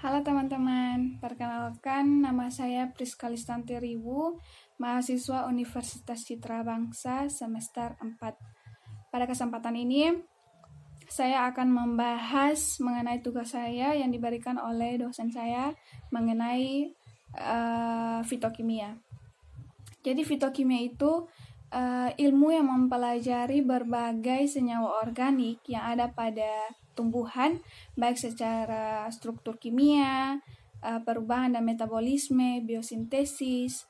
Halo teman-teman, perkenalkan nama saya Priska Listanti Riwu, mahasiswa Universitas Citra Bangsa semester 4. Pada kesempatan ini, saya akan membahas mengenai tugas saya yang diberikan oleh dosen saya mengenai fitokimia. Jadi fitokimia itu ilmu yang mempelajari berbagai senyawa organik yang ada pada tumbuhan, baik secara struktur kimia, perubahan dan metabolisme, biosintesis,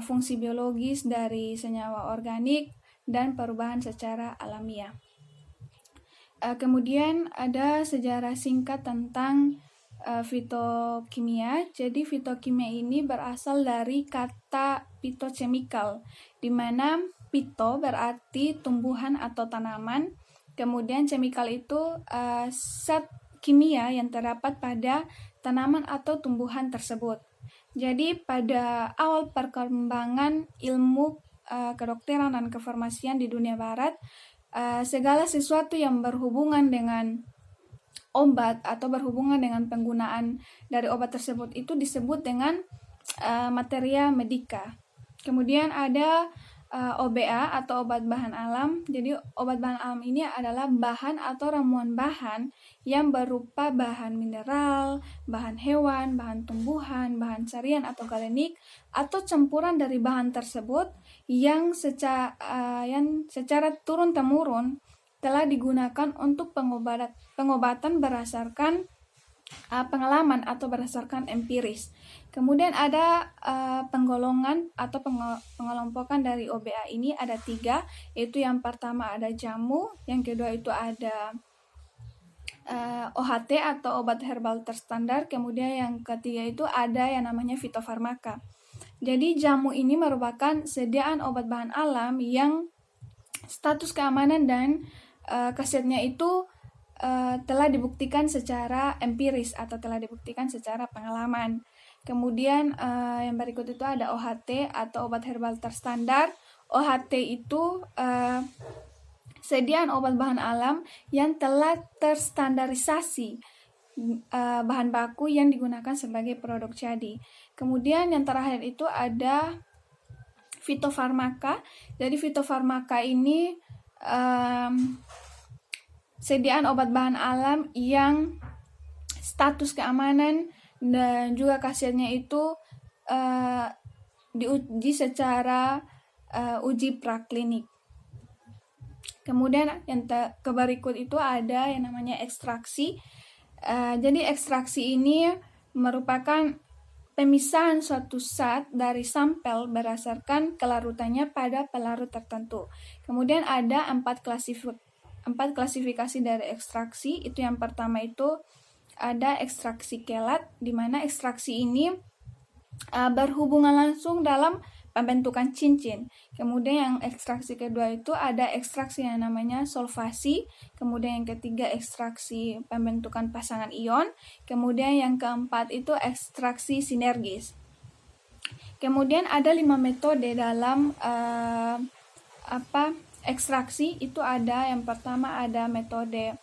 fungsi biologis dari senyawa organik, dan perubahan secara alamiah. Kemudian ada sejarah singkat tentang fitokimia. Jadi fitokimia ini berasal dari kata phytochemical, di mana phyto berarti tumbuhan atau tanaman, kemudian chemical itu zat kimia yang terdapat pada tanaman atau tumbuhan tersebut. Jadi pada awal perkembangan ilmu kedokteran dan kefarmasian di dunia barat, segala sesuatu yang berhubungan dengan obat atau berhubungan dengan penggunaan dari obat tersebut itu disebut dengan materia medika. Kemudian ada OBA atau obat bahan alam. Jadi obat bahan alam ini adalah bahan atau ramuan bahan yang berupa bahan mineral, bahan hewan, bahan tumbuhan, bahan carian atau galenik, atau campuran dari bahan tersebut yang secara turun-temurun telah digunakan untuk pengobatan berdasarkan pengalaman atau berdasarkan empiris. Kemudian ada penggolongan atau pengelompokan dari OBA ini ada 3, yaitu yang pertama ada jamu, yang kedua itu ada OHT atau obat herbal terstandar, kemudian yang ketiga itu ada yang namanya fitofarmaka. Jadi jamu ini merupakan sediaan obat bahan alam yang status keamanan dan khasiatnya itu telah dibuktikan secara empiris atau telah dibuktikan secara pengalaman. Kemudian yang berikut itu ada OHT atau obat herbal terstandar. OHT itu sediaan obat bahan alam yang telah terstandarisasi bahan baku yang digunakan sebagai produk jadi. Kemudian yang terakhir itu ada fitofarmaka. Jadi fitofarmaka ini sediaan obat bahan alam yang status keamanan dan juga khasiatnya itu diuji secara uji praklinik. Kemudian yang berikut itu ada yang namanya ekstraksi. Jadi ekstraksi ini merupakan pemisahan suatu zat dari sampel berdasarkan kelarutannya pada pelarut tertentu. Kemudian ada 4 klasifikasi dari ekstraksi. Itu yang pertama itu ada ekstraksi kelat, di mana ekstraksi ini berhubungan langsung dalam pembentukan cincin. Kemudian yang ekstraksi kedua itu ada ekstraksi yang namanya solvasi. Kemudian yang ketiga ekstraksi pembentukan pasangan ion. Kemudian yang keempat itu ekstraksi sinergis. Kemudian ada 5 metode dalam ekstraksi. Itu ada yang pertama ada metode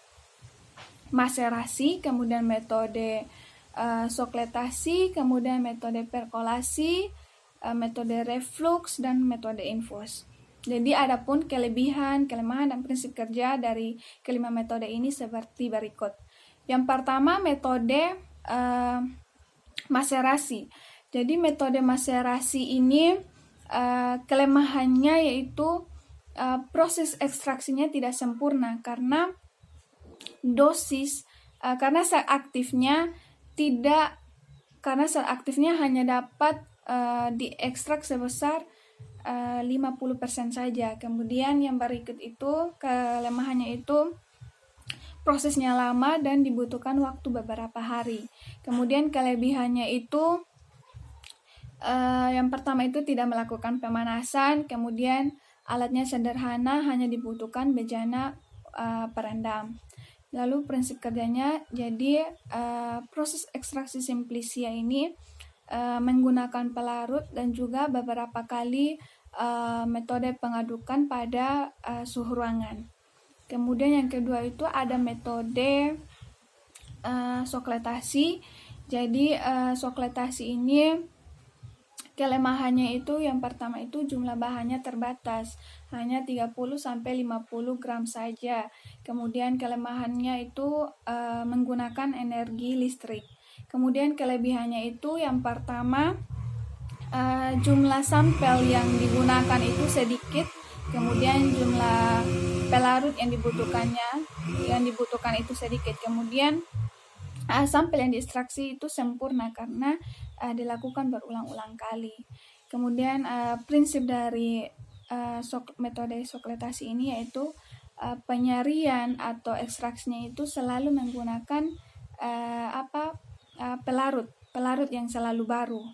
maserasi, kemudian metode sokletasi, kemudian metode perkolasi, metode reflux, dan metode infus. Jadi adapun kelebihan, kelemahan, dan prinsip kerja dari kelima metode ini seperti berikut. Yang pertama metode maserasi. Jadi metode maserasi ini kelemahannya yaitu proses ekstraksinya tidak sempurna karena dosis karena zat aktifnya hanya dapat diekstrak sebesar 50% saja. Kemudian yang berikut itu kelemahannya itu prosesnya lama dan dibutuhkan waktu beberapa hari. Kemudian kelebihannya itu yang pertama itu tidak melakukan pemanasan, kemudian alatnya sederhana, hanya dibutuhkan bejana perendam. Lalu prinsip kerjanya, jadi proses ekstraksi simplicia ini menggunakan pelarut dan juga beberapa kali metode pengadukan pada suhu ruangan. Kemudian yang kedua itu ada metode sokletasi. Jadi sokletasi ini kelemahannya itu yang pertama itu jumlah bahannya terbatas, hanya 30-50 gram saja. Kemudian kelemahannya itu menggunakan energi listrik. Kemudian kelebihannya itu yang pertama jumlah sampel yang digunakan itu sedikit, kemudian jumlah pelarut yang dibutuhkan itu sedikit. Kemudian sampel yang diekstraksi itu sempurna karena dilakukan berulang-ulang kali. Kemudian prinsip dari metode sokletasi ini yaitu penyaringan atau ekstraksinya itu selalu menggunakan pelarut yang selalu baru.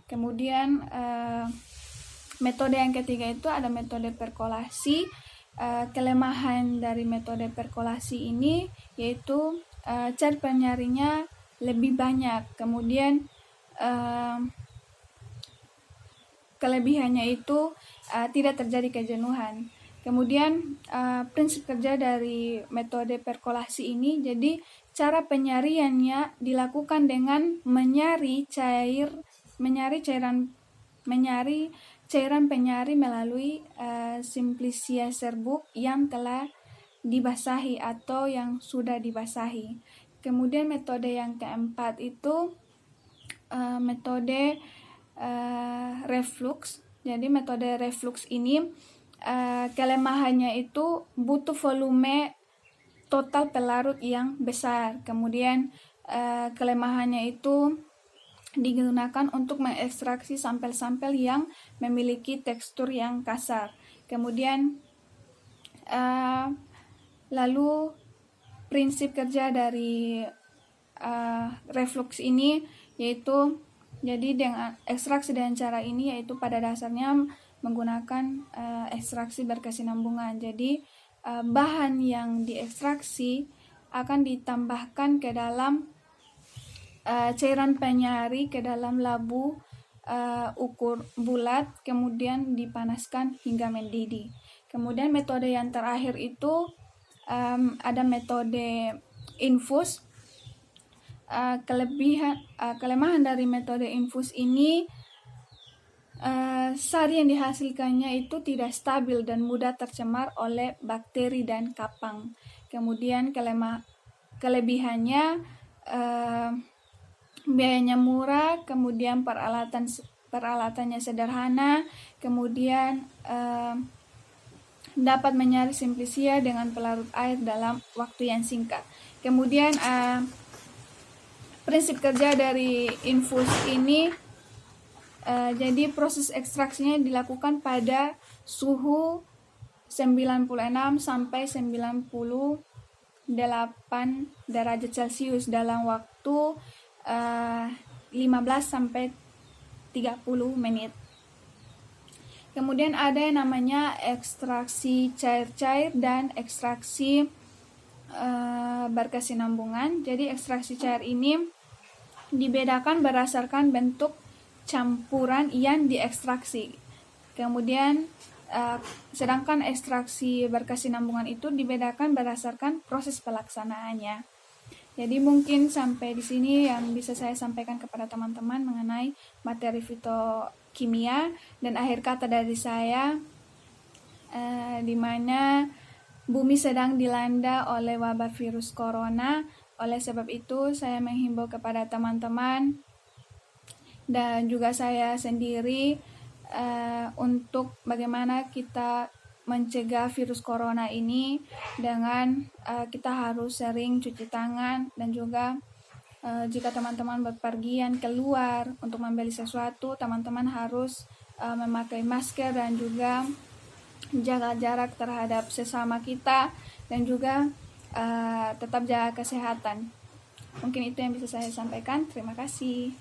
Kemudian metode yang ketiga itu ada metode perkolasi. Kelemahan dari metode perkolasi ini yaitu cair penyaringnya lebih banyak. Kemudian kelebihannya itu tidak terjadi kejenuhan. Kemudian prinsip kerja dari metode perkolasi ini, jadi cara penyaringannya dilakukan dengan menyari cairan penyari melalui simplicia serbuk yang telah dibasahi atau yang sudah dibasahi. Kemudian metode yang keempat itu metode reflux. Jadi metode reflux ini kelemahannya itu butuh volume total pelarut yang besar. Kemudian kelemahannya itu digunakan untuk mengekstraksi sampel-sampel yang memiliki tekstur yang kasar. Kemudian lalu prinsip kerja dari reflux ini yaitu jadi dengan ekstraksi dengan cara ini yaitu pada dasarnya menggunakan ekstraksi berkesinambungan. Jadi bahan yang diekstraksi akan ditambahkan ke dalam cairan penyari ke dalam labu ukur bulat, kemudian dipanaskan hingga mendidih. Kemudian metode yang terakhir itu ada metode infus. Kelemahan dari metode infus ini sari yang dihasilkannya itu tidak stabil dan mudah tercemar oleh bakteri dan kapang. Kemudian kelebihannya biayanya murah, kemudian peralatannya sederhana, kemudian dapat menyaring simplicia dengan pelarut air dalam waktu yang singkat. Kemudian prinsip kerja dari infus ini jadi proses ekstraksinya dilakukan pada suhu 96 sampai 98 derajat Celcius dalam waktu 15 sampai 30 menit. Kemudian ada yang namanya ekstraksi cair-cair dan ekstraksi berkesinambungan. Jadi ekstraksi cair ini dibedakan berdasarkan bentuk campuran yang diekstraksi. Kemudian sedangkan ekstraksi berkesinambungan itu dibedakan berdasarkan proses pelaksanaannya. Jadi mungkin sampai di sini yang bisa saya sampaikan kepada teman-teman mengenai materi fitokimia, dan akhir kata dari saya di mana bumi sedang dilanda oleh wabah virus corona. Oleh sebab itu saya menghimbau kepada teman-teman dan juga saya sendiri untuk bagaimana kita mencegah virus corona ini dengan kita harus sering cuci tangan, dan juga jika teman-teman berpergian keluar untuk membeli sesuatu, teman-teman harus memakai masker dan juga jaga jarak terhadap sesama kita, dan juga tetap jaga kesehatan. Mungkin itu yang bisa saya sampaikan. Terima kasih.